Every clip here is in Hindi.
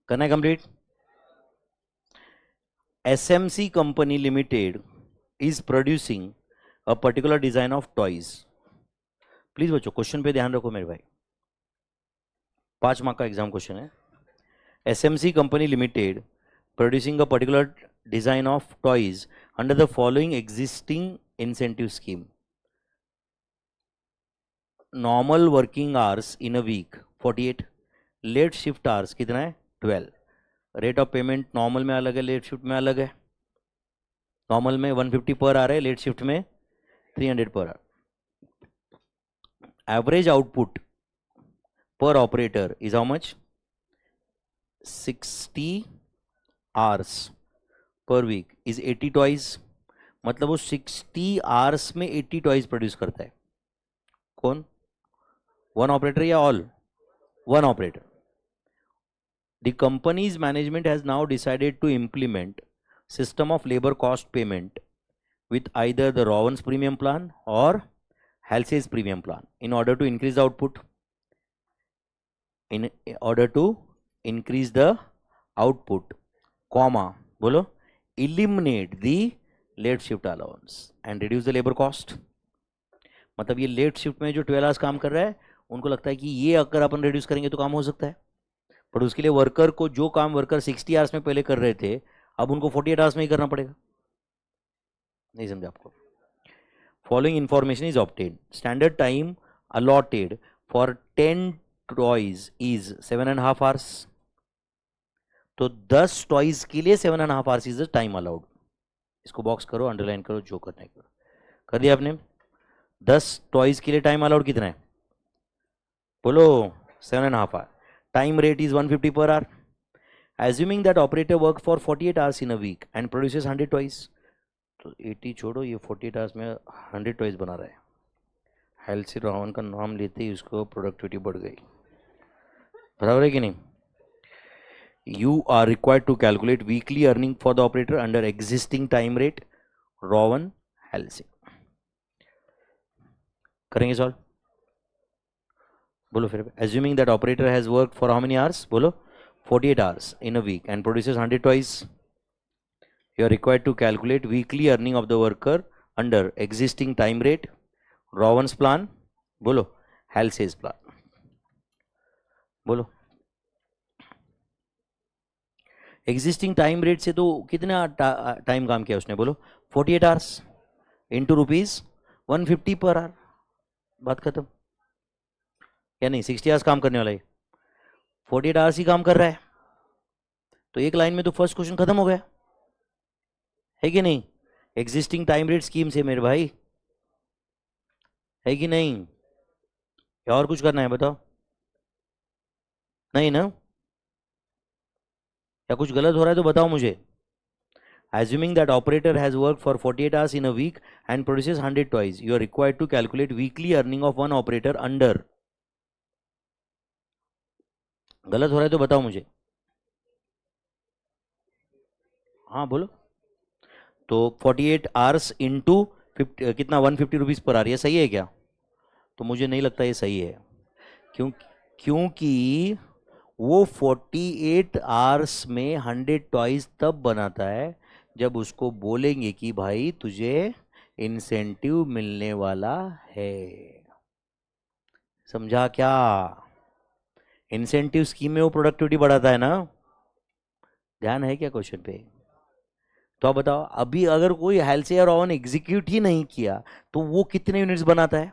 करना है complete. SMC company limited is producing a particular design of toys. Please बच्चों क्वेश्चन पे ध्यान रखो मेरे भाई, 5 मार्क का एग्जाम क्वेश्चन है। SMC company limited producing a particular design of toys under the following existing incentive scheme. Normal working hours in a week 48, late shift hours कितना है 12, रेट ऑफ पेमेंट नॉर्मल में अलग है, लेट शिफ्ट में अलग है। नॉर्मल में 150 पर आवर है, लेट शिफ्ट में 300 per hour. Average output per operator is how much 60 hours per week is 80 toys. मतलब वो 60 आवर्स में 80 टॉयज प्रोड्यूस करता है। कौन? वन ऑपरेटर या all? One operator. The company's management has now decided to implement system of labour cost payment with either the Rowan's premium plan or Halsey's premium plan in order to increase the output. In order to increase the output, comma, बोलो, eliminate the late shift allowance and reduce the labor cost. मतलब ये लेट शिफ्ट में जो 12 आवर्स काम कर रहा है, उनको लगता है कि ये अगर अपन रिड्यूस करेंगे तो काम हो सकता है, पर उसके लिए वर्कर को जो काम वर्कर 60 आवर्स में पहले कर रहे थे, अब उनको 48 आवर्स में ही करना पड़ेगा। नहीं समझा आपको? Following information is obtain. Standard time allotted for 10 toys is 7.5 hours. तो 10 टॉयज के लिए 7.5 hours is the time allowed. इसको बॉक्स करो, अंडरलाइन करो, जो करना है करो। कर दिया आपने? 10 टॉयज के लिए टाइम अलाउड कितना है? बोलो 7.5 our. Time rate is 150 per hour. Assuming that operator work for 48 hours in a week and produces 100 toys. तो 80 छोड़ो, ये 48 आवर्स में 100 टॉयज बना रहा है। हेल्सी रावण का नाम लेते ही उसको प्रोडक्टिविटी बढ़ गई। बराबर है कि नहीं? You are required to calculate weekly earning for the operator under existing time rate Rowan Halsey. करेंगे सॉल्व? बोलो फिर। Assuming that operator has work for how many hours? बोलो 48 hours in a week and produces 100 toys. You are required to calculate weekly earning of the worker under existing time rate, Rowan's plan, बोलो, Halsey's plan, बोलो। existing time rate से तो कितना टाइम काम किया उसने? बोलो 48 आवर्स इंटू ₹150 पर आवर। बात खत्म। या नहीं? 60 आवर्स काम करने वाला है, 48 आवर्स ही काम कर रहा है, तो एक लाइन में तो फर्स्ट क्वेश्चन खत्म हो गया, है कि नहीं? एग्जिस्टिंग टाइम रेट स्कीम से मेरे भाई, है कि नहीं? या और कुछ करना है बताओ? नहीं ना? या कुछ गलत हो रहा है तो बताओ मुझे। Assuming that operator has worked for 48 hours in a week and produces 100 toys, you are required to calculate weekly earning of one operator under। गलत हो रहा है तो बताओ मुझे। हाँ बोलो। तो 48 आवर्स इंटू कितना? 150 रुपीज पर आवर। ये सही है क्या? तो मुझे नहीं लगता ये सही है। क्योंकि वो 48 आवर्स में 100 टॉयज तब बनाता है जब उसको बोलेंगे कि भाई तुझे इंसेंटिव मिलने वाला है। समझा क्या? इंसेंटिव स्कीम में वो प्रोडक्टिविटी बढ़ाता है ना। ध्यान है क्या क्वेश्चन पे? तो आप बताओ, अभी अगर कोई हेल्सी और ऑन एग्जीक्यूट ही नहीं किया तो वो कितने यूनिट्स बनाता है?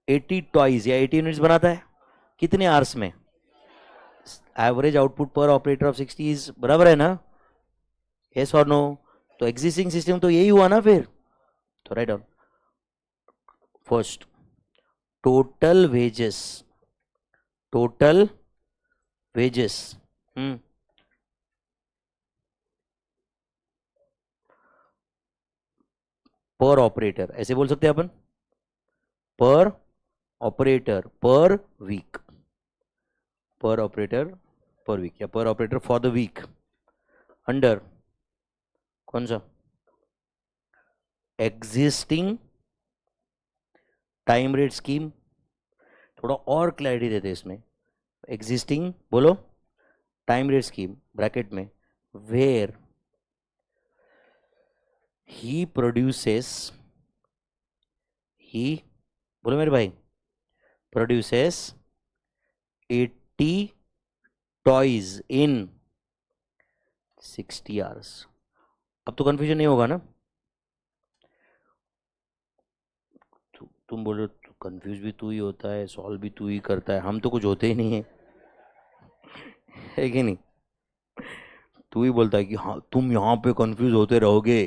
80 टॉयज या 80 यूनिट्स बनाता है। कितने आवर्स में? Average output per operator of 60 is, बराबर है ना? यस और नो? तो एग्जिस्टिंग सिस्टम तो यही हुआ ना फिर। तो write down. First, total wages, total wages पर ऑपरेटर, ऐसे बोल सकते हैं अपन, पर ऑपरेटर पर वीक, पर ऑपरेटर पर वीक या per operator for the week under कौन सा? Existing time rate scheme. थोड़ा और क्लैरिटी देते इसमें। एग्जिस्टिंग बोलो टाइम रेट स्कीम ब्रैकेट में वेयर ही प्रोड्यूसेस, ही बोलो मेरे भाई, प्रोड्यूसेस 80 टॉयज इन 60 आवर्स। अब तो कंफ्यूजन नहीं होगा ना? तुम बोलो कंफ्यूज भी तू ही होता है, सॉल्व भी तू ही करता है, हम तो कुछ होते ही नहीं है कि नहीं? तू ही बोलता है कि हाँ तुम यहाँ पे कंफ्यूज होते रहोगे,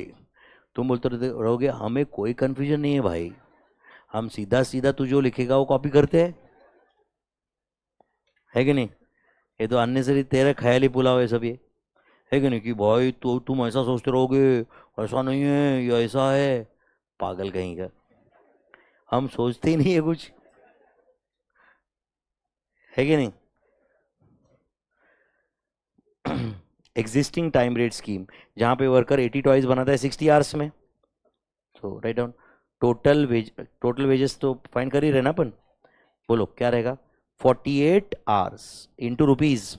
तुम बोलते रहोगे, हमें कोई कंफ्यूजन नहीं है भाई, हम सीधा सीधा तू जो लिखेगा वो कॉपी करते हैं, है कि नहीं? ये तो अननेसरी तेरा ख्याली पुलाव है सब ये, है कि नहीं? कि भाई तो तुम ऐसा सोचते रहोगे, ऐसा नहीं है, ये ऐसा है, पागल कहीं का, हम सोचते ही नहीं है कुछ, है कि नहीं? एग्जिस्टिंग टाइम रेट स्कीम जहां पे वर्कर 80 टॉयज बनाता है 60 आवर्स में, तो राइट डाउन टोटल वेजेस तो फाइंड कर ही रहे ना अपन, बोलो क्या रहेगा? 48 hours into rupees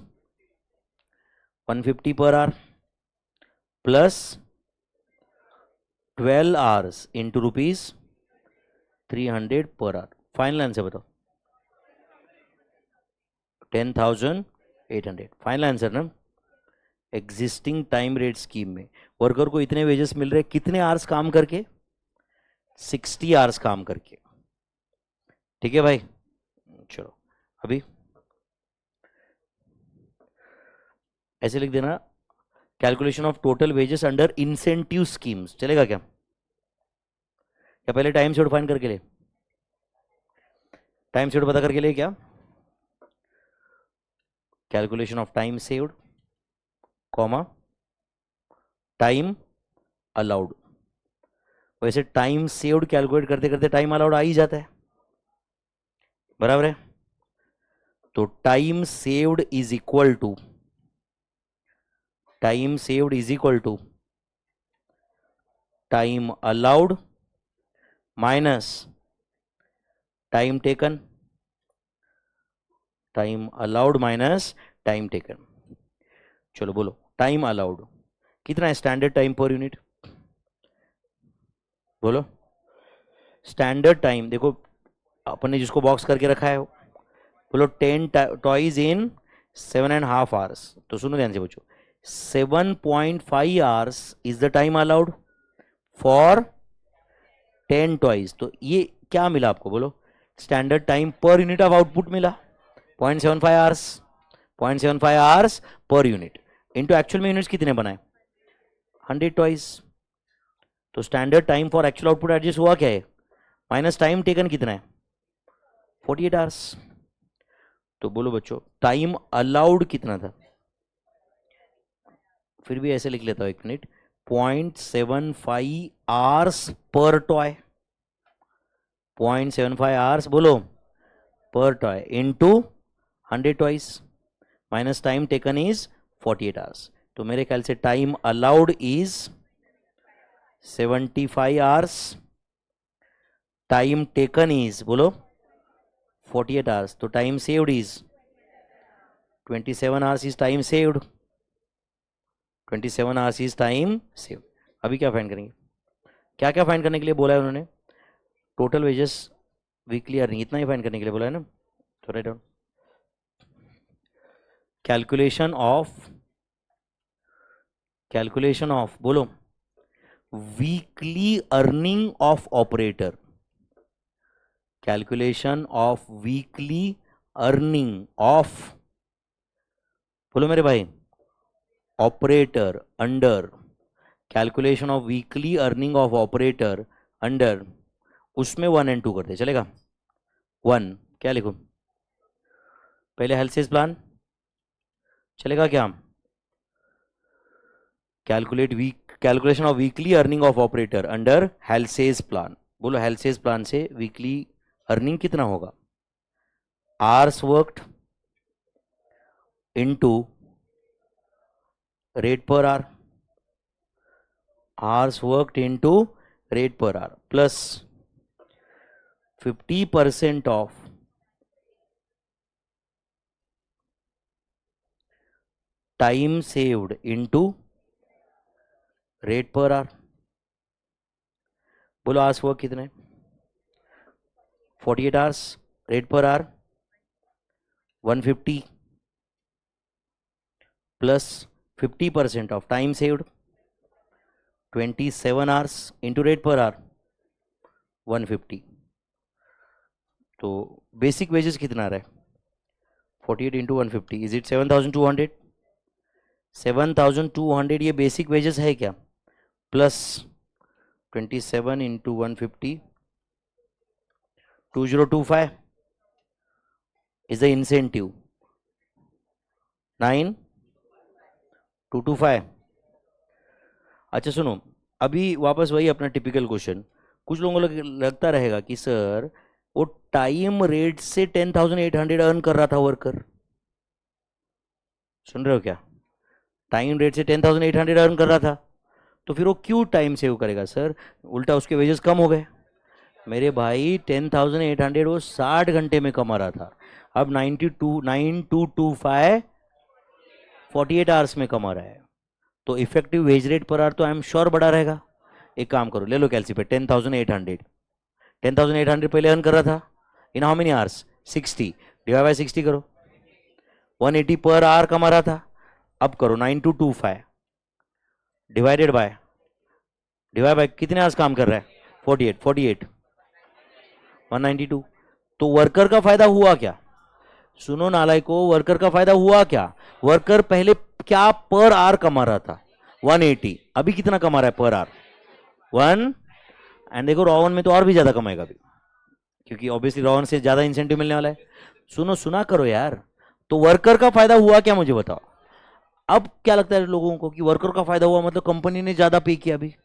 150 per our plus 12 hours into rupees 300 per our, final answer बताओ। 10,800 फाइनल आंसर ना? एग्जिस्टिंग टाइम रेट स्कीम में वर्कर को इतने वेजेस मिल रहे, कितने आवर्स काम करके? 60 आवर्स काम करके, ठीक है भाई? चलो अभी ऐसे लिख देना, calculation of total wages under incentive schemes, चलेगा क्या? या पहले टाइम शेड फाइंड करके ले, टाइम शेड पता करके ले क्या? Calculation of time saved comma time allowed, वैसे टाइम सेव्ड कैलकुलेट करते करते टाइम अलाउड आ ही जाता है, बराबर है? तो time saved is equal to, time saved is equal to time allowed minus time taken, time allowed minus time taken. चलो बोलो टाइम अलाउड कितना है स्टैंडर्ड टाइम पर यूनिट, बोलो स्टैंडर्ड टाइम, देखो अपन ने जिसको बॉक्स करके रखा है बोलो 10 टॉयज इन 7.5 आवर्स, तो सुनो ध्यान से बच्चों, 7.5 hours is the time allowed for 10 toys, तो ये क्या मिला आपको, बोलो standard time per unit of output मिला 0.75 hours, 0.75 hours per unit into actual में यूनिट्स कितने बनाए 100 टॉयज, तो standard time for actual output adjust हुआ क्या है, माइनस टाइम टेकन कितना है 48 आवर्स, तो बोलो बच्चों टाइम अलाउड कितना था, फिर भी ऐसे लिख लेता हूं 1 minute, 0.75 hours per toy, 0.75 hours बोलो per toy into 100 toys minus time taken is 48 hours, तो मेरे ख्याल से time allowed is 75 hours, time taken is बोलो 48 आवर्स, तो time saved is 27 hours is time saved, 27 hours is time saved. अभी क्या फाइंड करेंगे, क्या क्या फाइंड करने के लिए बोला है उन्होंने, टोटल वेजेस वीकली अर्निंग इतना ही फाइंड करने के लिए बोला है ना, तो राइट डाउन कैलकुलेशन ऑफ बोलो weekly earning of operator, calculation of weekly earning of बोलो मेरे भाई operator under, calculation of weekly earning of operator under, उसमें 1 और 2 करते चलेगा, 1 क्या लिखो पहले हेल्थ प्लान चलेगा क्या, calculation of weekly earning of operator under health plan, बोलो हेल्थ प्लान से वीकली अर्निंग कितना होगा, hours worked into rate per hour, hours worked into rate per hour plus 50% of time saved into rate per hour. बोलो आवर्स वर्क कितने? 48 hours, rate per hour 150 plus 50% of time saved 27 hours into rate per hour 150। तो बेसिक वेजेस कितना आ रहा है? 48 इंटू 150 इज इट 7200? 7200 ये बेसिक वेजेस है क्या? Plus 27 into 150 2025 is the incentive 9225। अच्छा सुनो, अभी वापस वही अपना टिपिकल क्वेश्चन। कुछ लोगों को लगता रहेगा कि सर वो टाइम रेट से 10,800 अर्न कर रहा था वर्कर। सुन रहे हो क्या? टाइम रेट से 10,800 अर्न कर रहा था, तो फिर वो क्यों टाइम सेव करेगा सर? उल्टा उसके वेजेस कम हो गए। मेरे भाई 10,800 वो 60 घंटे में कमा रहा था, अब 9225 48 आवर्स में कमा रहा है। तो effective wage rate per hour तो आई एम श्योर बड़ा रहेगा। एक काम करो, ले लो कैलसी पे 10,800 पहले अर्न कर रहा था in how many hours? 60 divide by 60 करो, 180 पर आवर कमा रहा था। अब करो 9225 डिवाइड बाय कितने आवर्स काम कर रहा है? 48 192। तो वर्कर का फायदा हुआ क्या? सुनो नालायको, वर्कर का फायदा हुआ क्या? वर्कर पहले क्या पर आवर कमा रहा था? 180, अभी कितना कमा रहा है पर आवर? 1। एंड देखो रॉवन में तो और भी ज्यादा कमाएगा अभी, क्योंकि ऑब्वियसली रॉवन से ज्यादा इंसेंटिव मिलने वाला है। सुना करो यार। तो वर्कर का फायदा हुआ क्या, मुझे बताओ। अब क्या लगता है लोगों को कि वर्कर का फायदा हुआ मतलब कंपनी ने ज्यादा पे किया अभी?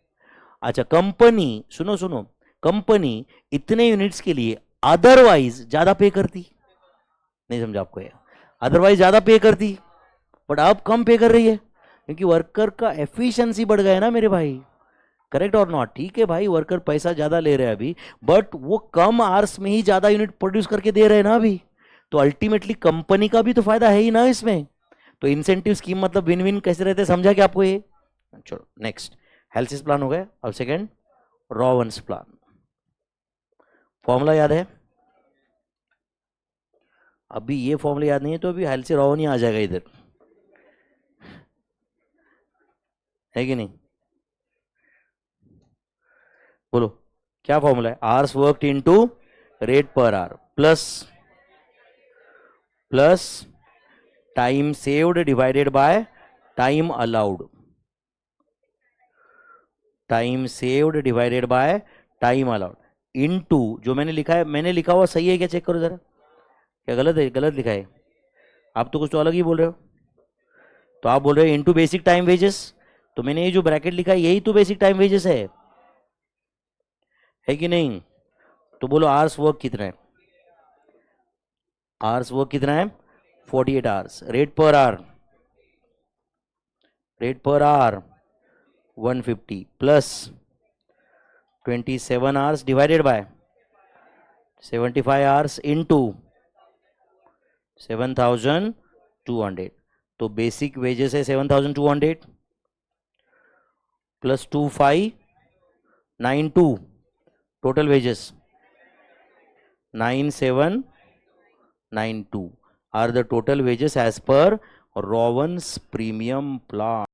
अच्छा, कंपनी सुनो, कंपनी इतने यूनिट्स के लिए अदरवाइज ज्यादा पे करती, नहीं समझा आपको यार? अदरवाइज ज्यादा पे करती, बट अब कम पे कर रही है क्योंकि वर्कर का एफिशिएंसी बढ़ गया ना मेरे भाई। करेक्ट और नॉट? ठीक है भाई, वर्कर पैसा ज्यादा ले रहे हैं अभी, बट वो कम आवर्स में ही ज्यादा यूनिट प्रोड्यूस करके दे रहे हैं ना अभी। तो अल्टीमेटली कंपनी का भी तो फायदा है ही ना इसमें। तो इंसेंटिव स्कीम मतलब विन विन कैसे रहते हैं, समझा क्या आपको ये? चलो नेक्स्ट, हेल्सिस प्लान हो गया। अब सेकेंड, रॉवंस प्लान। फॉर्मूला याद है? अभी ये फॉर्मूला याद नहीं है तो अभी हेल्सी रॉवन ही आ जाएगा इधर, है कि नहीं? बोलो क्या फॉर्मूला है? Hours worked into rate per hour plus time saved divided by time allowed. Time saved divided by time allowed into, जो मैंने लिखा है, मैंने लिखा हुआ सही है क्या? चेक करो जरा, क्या गलत है? गलत लिखा है। आप तो कुछ तो अलग ही बोल रहे हो। तो आप बोल रहे हो इनटू बेसिक टाइम वेजेस, तो मैंने ये जो ब्रैकेट लिखा है यही तो बेसिक टाइम वेजेस है कि नहीं? तो बोलो आवर्स वर्क कितना है? आवर्स वर्क कितना है? 48 hours. Rate per hour 150 plus 27 hours divided by 75 hours into 7,200। तो बेसिक वेजेस है 7,200 plus 2592, total wages 9792 are the total wages as per Rowan's premium plan.